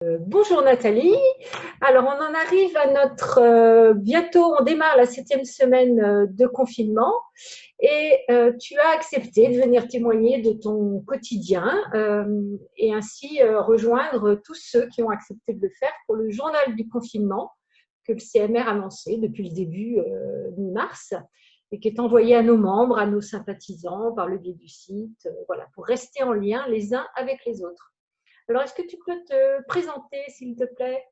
Bonjour Nathalie. Alors on en arrive à notre bientôt on démarre la 7e semaine de confinement et tu as accepté de venir témoigner de ton quotidien et ainsi rejoindre tous ceux qui ont accepté de le faire pour le journal du confinement que le CMR a lancé depuis le début mi-mars et qui est envoyé à nos membres, à nos sympathisants par le biais du site, voilà, pour rester en lien les uns avec les autres. Alors, est-ce que tu peux te présenter, s'il te plaît?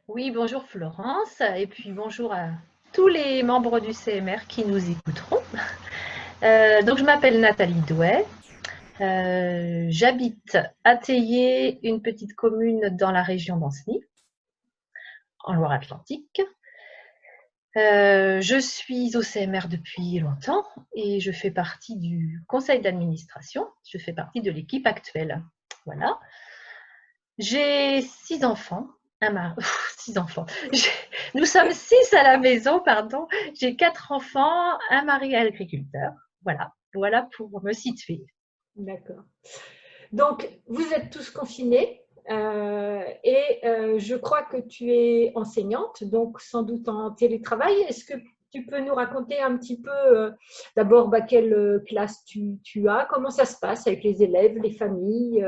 Oui, bonjour Florence, et puis bonjour à tous les membres du CMR qui nous écouteront. Donc, je m'appelle Nathalie Douai, j'habite à Théier, une petite commune dans la région d'Ancenis, en Loire-Atlantique. Je suis au CMR depuis longtemps et je fais partie du conseil d'administration, je fais partie de l'équipe actuelle. Voilà. J'ai 6 enfants. 6 enfants. Nous sommes 6 à la maison, pardon. J'ai 4 enfants, un mari agriculteur. Voilà, voilà pour me situer. D'accord. Donc, vous êtes tous confinés et je crois que tu es enseignante, donc sans doute en télétravail. Est-ce que tu peux nous raconter un petit peu d'abord quelle classe tu as, comment ça se passe avec les élèves, les familles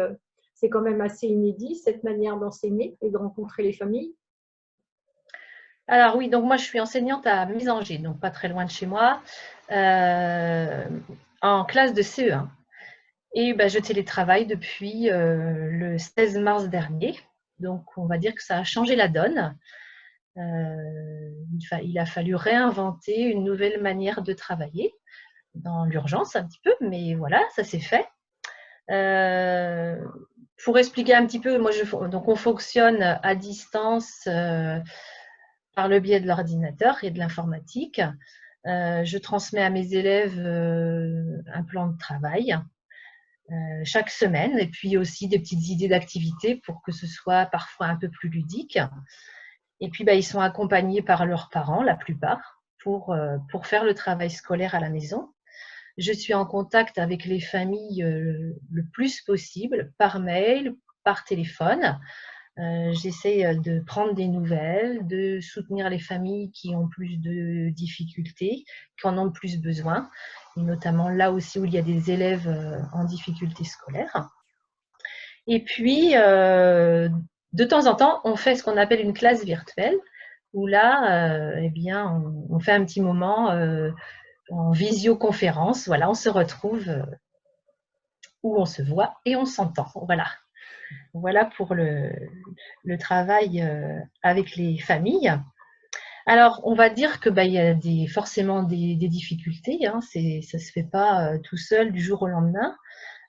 c'est quand même assez inédit cette manière d'enseigner et de rencontrer les familles. Alors oui, donc moi je suis enseignante à Mésanger, donc pas très loin de chez moi, en classe de CE1. Et ben, je télétravaille depuis le 16 mars dernier. Donc on va dire que ça a changé la donne. Il a fallu réinventer une nouvelle manière de travailler dans l'urgence un petit peu, mais voilà, ça s'est fait. Pour expliquer un petit peu, donc on fonctionne à distance par le biais de l'ordinateur et de l'informatique. Je transmets à mes élèves un plan de travail chaque semaine et puis aussi des petites idées d'activités pour que ce soit parfois un peu plus ludique. Et puis, ils sont accompagnés par leurs parents, la plupart, pour faire le travail scolaire à la maison. Je suis en contact avec les familles le plus possible, par mail, par téléphone. J'essaie de prendre des nouvelles, de soutenir les familles qui ont plus de difficultés, qui en ont plus besoin, et notamment là aussi où il y a des élèves en difficulté scolaire. Et puis, de temps en temps, on fait ce qu'on appelle une classe virtuelle, où là, eh bien, on fait un petit moment en visioconférence. Voilà, on se retrouve où on se voit et on s'entend. Voilà. Voilà pour le travail avec les familles. Alors, on va dire que il y a forcément des difficultés. Hein, ça ne se fait pas tout seul du jour au lendemain.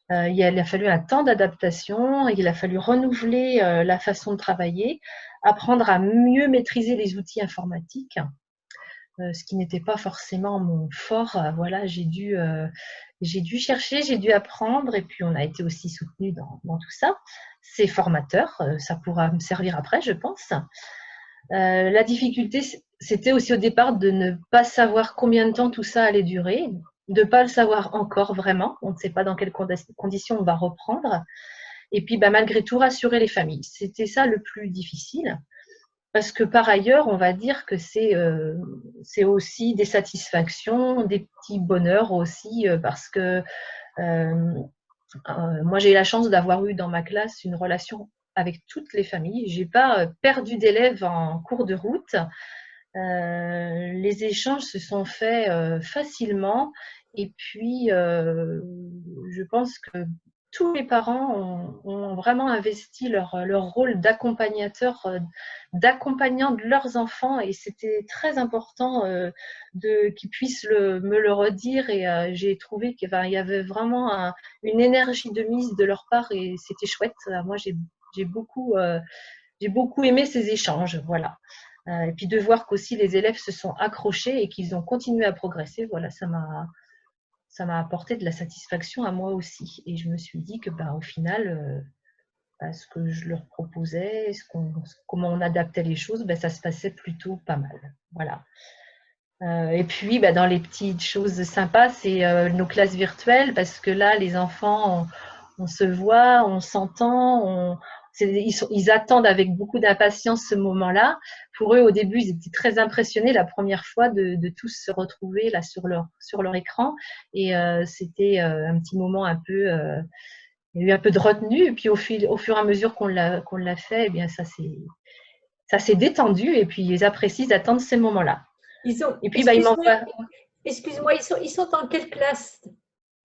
Il a fallu un temps d'adaptation, il a fallu renouveler la façon de travailler, apprendre à mieux maîtriser les outils informatiques, ce qui n'était pas forcément mon fort. Voilà, j'ai dû chercher, j'ai dû apprendre, et puis on a été aussi soutenu dans tout ça. C'est formateur, ça pourra me servir après, je pense. La difficulté, c'était aussi au départ de ne pas savoir combien de temps tout ça allait durer, de ne pas le savoir encore vraiment. On ne sait pas dans quelles conditions on va reprendre. Et puis, malgré tout, rassurer les familles. C'était ça le plus difficile. Parce que par ailleurs, on va dire que c'est aussi des satisfactions, des petits bonheurs aussi, parce que moi, j'ai eu la chance d'avoir eu dans ma classe une relation avec toutes les familles. Je n'ai pas perdu d'élèves en cours de route. Les échanges se sont faits facilement. Et puis, je pense que tous les parents ont vraiment investi leur rôle d'accompagnateur, d'accompagnant de leurs enfants. Et c'était très important qu'ils puissent me le redire. Et j'ai trouvé qu'il y avait vraiment une énergie de mise de leur part et c'était chouette. Moi, j'ai beaucoup aimé ces échanges. Voilà. Et puis de voir qu'aussi les élèves se sont accrochés et qu'ils ont continué à progresser, voilà, ça m'a apporté de la satisfaction à moi aussi. Et je me suis dit que au final, ce que je leur proposais, comment on adaptait les choses, ça se passait plutôt pas mal. Voilà. Et puis, dans les petites choses sympas, c'est nos classes virtuelles, parce que là, les enfants, on se voit, on s'entend, ils attendent avec beaucoup d'impatience ce moment-là. Pour eux, au début, ils étaient très impressionnés la première fois de tous se retrouver là sur leur écran. Et c'était un petit moment un peu… il y a eu un peu de retenue. Et puis au fur et à mesure qu'on l'a fait, eh bien, ça s'est détendu. Et puis ils apprécient, ils attendent ces moments-là. Et puis, ils m'envoient… Excuse-moi, ils sont en quelle classe?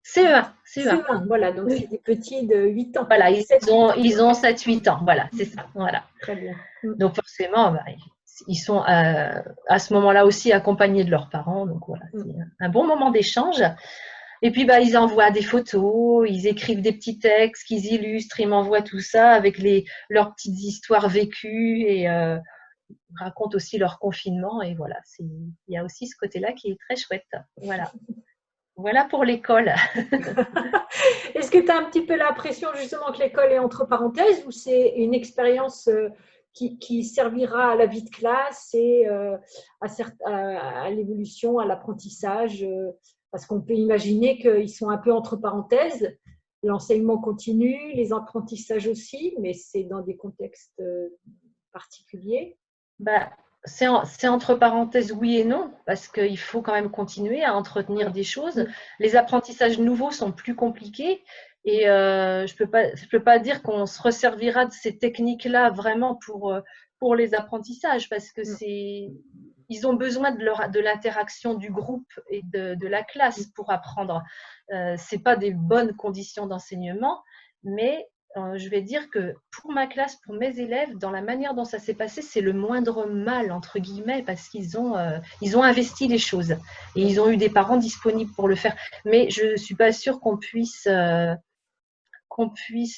CE1. CE1, voilà, donc c'est des petits de 8 ans. Voilà, ils ont 7-8 ans, voilà, c'est ça. Voilà. Très bien. Donc forcément, ils sont à ce moment-là aussi accompagnés de leurs parents. Donc voilà, c'est un bon moment d'échange. Et puis, ils envoient des photos, ils écrivent des petits textes qu'ils illustrent, ils m'envoient tout ça avec leurs petites histoires vécues et racontent aussi leur confinement. Et voilà, il y a aussi ce côté-là qui est très chouette. Voilà. Voilà pour l'école. Est-ce que tu as un petit peu l'impression justement que l'école est entre parenthèses ou c'est une expérience qui servira à la vie de classe et à l'évolution, à l'apprentissage parce qu'on peut imaginer qu'ils sont un peu entre parenthèses, l'enseignement continue, les apprentissages aussi, mais c'est dans des contextes particuliers. C'est entre parenthèses oui et non, parce qu'il faut quand même continuer à entretenir des choses. Les apprentissages nouveaux sont plus compliqués et je peux pas dire qu'on se resservira de ces techniques-là vraiment pour les apprentissages, parce que ils ont besoin de l'interaction du groupe et de la classe pour apprendre. C'est pas des bonnes conditions d'enseignement, mais je vais dire que pour ma classe, pour mes élèves, dans la manière dont ça s'est passé, c'est le moindre mal, entre guillemets, parce qu'ils ont investi les choses et ils ont eu des parents disponibles pour le faire. Mais je ne suis pas sûre qu'on puisse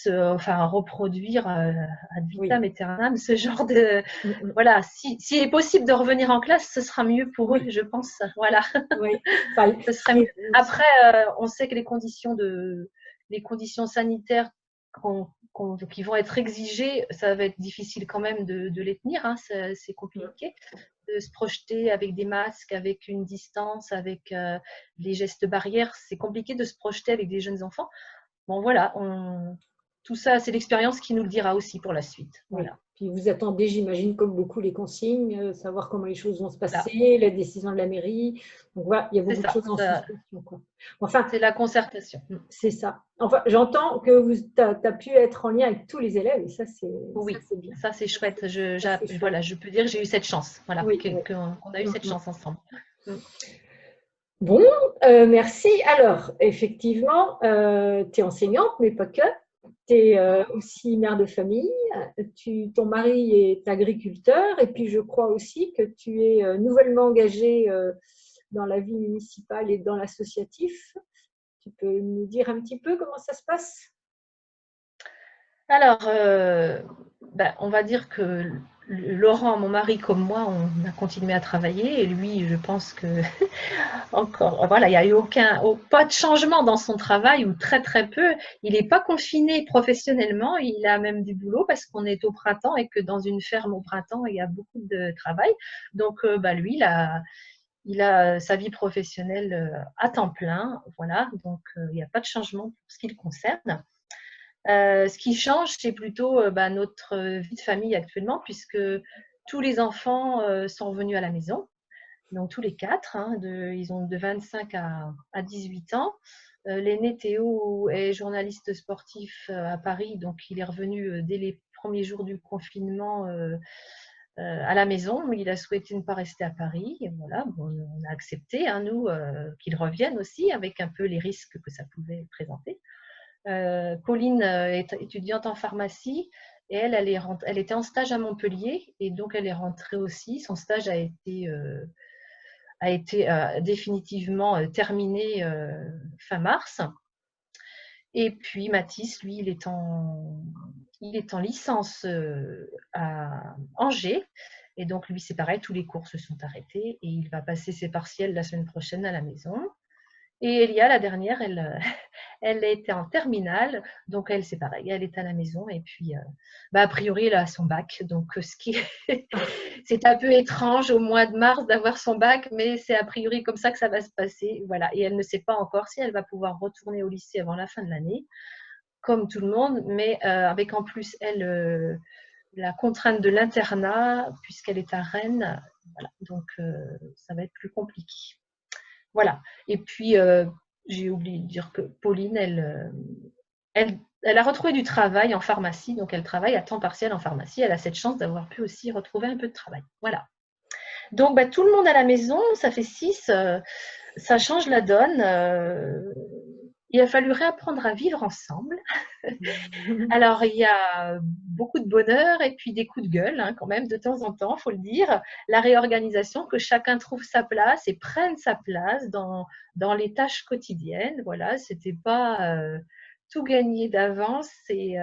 reproduire ad vitam aeternam ce genre de… Voilà, s'il est possible de revenir en classe, ce sera mieux pour eux, je pense. Voilà. Oui. Ce serait mieux. Après, on sait que les conditions sanitaires qui vont être exigées, ça va être difficile quand même de les tenir. Hein, c'est compliqué de se projeter avec des masques, avec une distance, avec les gestes barrières. C'est compliqué de se projeter avec des jeunes enfants. Bon, voilà, tout ça, c'est l'expérience qui nous le dira aussi pour la suite. Voilà. Oui. Puis vous attendez, j'imagine, comme beaucoup, les consignes, savoir comment les choses vont se passer, la décision de la mairie. Donc voilà, il y a beaucoup de choses en suspens. Enfin, c'est la concertation. C'est ça. Enfin, j'entends que tu as pu être en lien avec tous les élèves et ça, c'est bien. Ça, c'est chouette. Voilà, je peux dire que j'ai eu cette chance. Voilà, qu'on a eu cette chance ensemble. Bon, merci. Alors, effectivement, tu es enseignante, mais pas que. Tu es aussi mère de famille. Ton mari est agriculteur. Et puis, je crois aussi que tu es nouvellement engagée dans la vie municipale et dans l'associatif. Tu peux nous dire un petit peu comment ça se passe? Alors, on va dire que Laurent, mon mari, comme moi, on a continué à travailler et lui, je pense que encore, voilà, il n'y a eu pas de changement dans son travail ou très très peu. Il n'est pas confiné professionnellement, il a même du boulot parce qu'on est au printemps et que dans une ferme au printemps, il y a beaucoup de travail. Donc, lui, il a sa vie professionnelle à temps plein, voilà. Donc, il n'y a pas de changement pour ce qui le concerne. Ce qui change, c'est plutôt notre vie de famille actuellement, puisque tous les enfants sont revenus à la maison, donc tous les 4, hein, ils ont de 25 à 18 ans. L'aîné Théo est journaliste sportif à Paris, donc il est revenu dès les premiers jours du confinement à la maison, mais il a souhaité ne pas rester à Paris. Et voilà, on a accepté, hein, nous, qu'il revienne aussi, avec un peu les risques que ça pouvait présenter. Pauline est étudiante en pharmacie et elle était en stage à Montpellier et donc elle est rentrée aussi. Son stage a été définitivement terminé fin mars. Et puis Mathis, lui, il est en licence à Angers. Et donc lui, c'est pareil, tous les cours se sont arrêtés et il va passer ses partiels la semaine prochaine à la maison. Et Elia, la dernière, elle était en terminale, donc elle, c'est pareil, elle est à la maison et puis, a priori, elle a son bac. Donc, c'est un peu étrange au mois de mars d'avoir son bac, mais c'est a priori comme ça que ça va se passer. Voilà. Et elle ne sait pas encore si elle va pouvoir retourner au lycée avant la fin de l'année. comme tout le monde, mais avec en plus, elle, la contrainte de l'internat, puisqu'elle est à Rennes. Voilà, donc ça va être plus compliqué. Voilà. Et puis, j'ai oublié de dire que Pauline, elle a retrouvé du travail en pharmacie, donc elle travaille à temps partiel en pharmacie. Elle a cette chance d'avoir pu aussi retrouver un peu de travail. Voilà. Donc, tout le monde à la maison, ça fait 6, ça change la donne. Il a fallu réapprendre à vivre ensemble. Alors, il y a beaucoup de bonheur et puis des coups de gueule, hein, quand même, de temps en temps, il faut le dire. La réorganisation, que chacun trouve sa place et prenne sa place dans les tâches quotidiennes. Voilà, c'était pas tout gagné d'avance. Et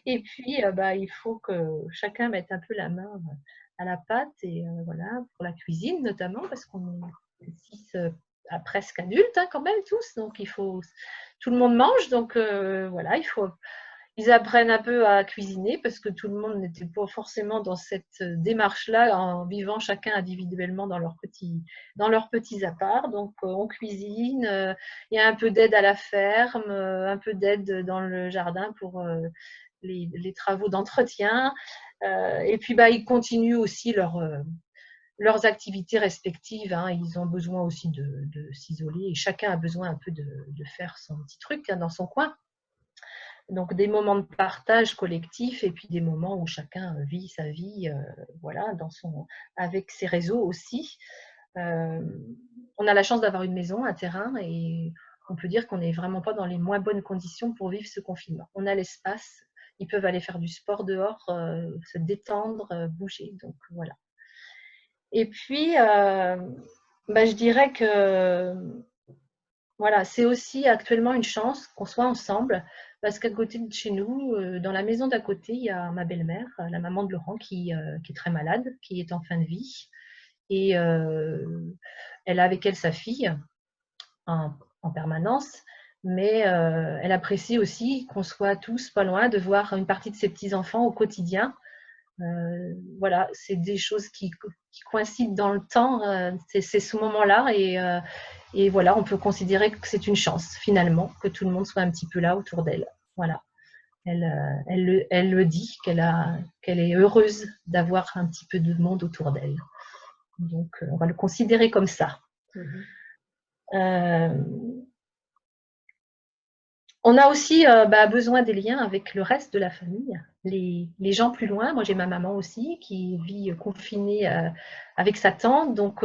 puis, il faut que chacun mette un peu la main à la pâte et voilà, pour la cuisine notamment, parce qu'on est 6 presque adultes quand même tous, donc il faut tout le monde mange, donc voilà, ils apprennent un peu à cuisiner parce que tout le monde n'était pas forcément dans cette démarche-là en vivant chacun individuellement dans leurs petits apparts. Donc on cuisine, il y a un peu d'aide à la ferme, un peu d'aide dans le jardin pour les travaux d'entretien. Et puis ils continuent aussi leurs activités respectives. Hein. Ils ont besoin aussi de s'isoler et chacun a besoin un peu de faire son petit truc dans son coin. Donc des moments de partage collectif et puis des moments où chacun vit sa vie voilà, avec ses réseaux aussi. On a la chance d'avoir une maison, un terrain, et on peut dire qu'on n'est vraiment pas dans les moins bonnes conditions pour vivre ce confinement. On a l'espace, ils peuvent aller faire du sport dehors, se détendre, bouger. Donc voilà. Et puis, je dirais que voilà, c'est aussi actuellement une chance qu'on soit ensemble, parce qu'à côté de chez nous, dans la maison d'à côté, il y a ma belle-mère, la maman de Laurent, qui est très malade, qui est en fin de vie. Et elle a avec elle sa fille en permanence, mais elle apprécie aussi qu'on soit tous pas loin, de voir une partie de ses petits-enfants au quotidien. Voilà, c'est des choses qui coïncident dans le temps, c'est ce moment-là, et voilà, on peut considérer que c'est une chance finalement, que tout le monde soit un petit peu là autour d'elle. Voilà, elle le dit, qu'elle est heureuse d'avoir un petit peu de monde autour d'elle. Donc, on va le considérer comme ça. On a aussi besoin des liens avec le reste de la famille, les gens plus loin. Moi, j'ai ma maman aussi qui vit confinée avec sa tante. Donc,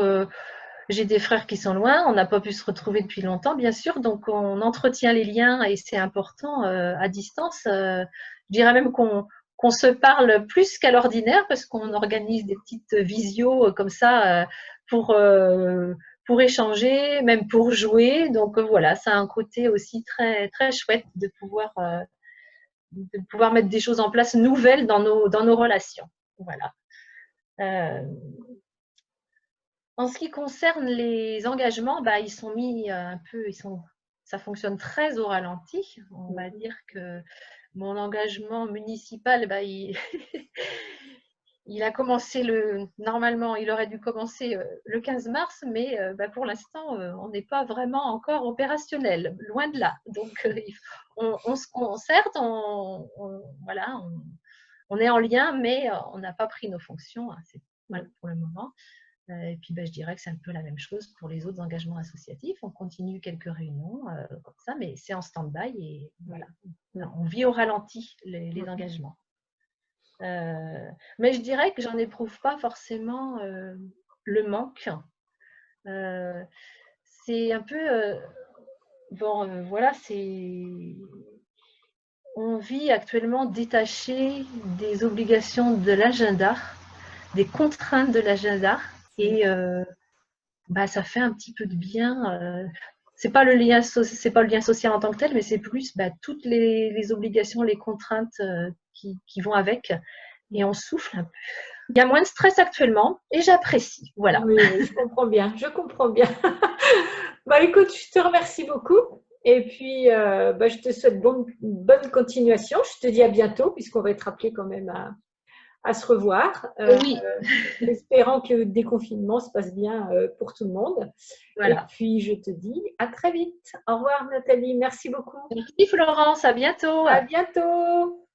j'ai des frères qui sont loin. On n'a pas pu se retrouver depuis longtemps, bien sûr. Donc, on entretient les liens et c'est important à distance. Je dirais même qu'on se parle plus qu'à l'ordinaire parce qu'on organise des petites visios comme ça pour échanger, même pour jouer. Donc voilà, ça a un côté aussi très, très chouette de pouvoir mettre des choses en place nouvelles dans nos relations. Voilà. En ce qui concerne les engagements, ils sont mis un peu, ça fonctionne très au ralenti. On va dire que mon engagement municipal, il a commencé normalement, il aurait dû commencer le 15 mars, mais pour l'instant, on n'est pas vraiment encore opérationnel, loin de là. Donc, on se concerte, voilà, on est en lien, mais on n'a pas pris nos fonctions. Hein, voilà, pour le moment. Et puis, je dirais que c'est un peu la même chose pour les autres engagements associatifs. On continue quelques réunions comme ça, mais c'est en stand-by et voilà. On vit au ralenti les engagements. Mais je dirais que j'en éprouve pas forcément le manque. C'est un peu voilà, on vit actuellement détaché des obligations de l'agenda, des contraintes de l'agenda, et ça fait un petit peu de bien. C'est pas le lien social en tant que tel, mais c'est plus toutes les obligations, les contraintes qui vont avec, et on souffle un peu. Il y a moins de stress actuellement et j'apprécie. Voilà. Oui, je comprends bien. Écoute, je te remercie beaucoup. Et puis, je te souhaite bonne continuation. Je te dis à bientôt, puisqu'on va être appelé quand même à se revoir, Oui, espérant que le déconfinement se passe bien pour tout le monde. Et voilà. puis, je te dis à très vite. Au revoir, Nathalie. Merci beaucoup. Merci Florence, à bientôt. À bientôt.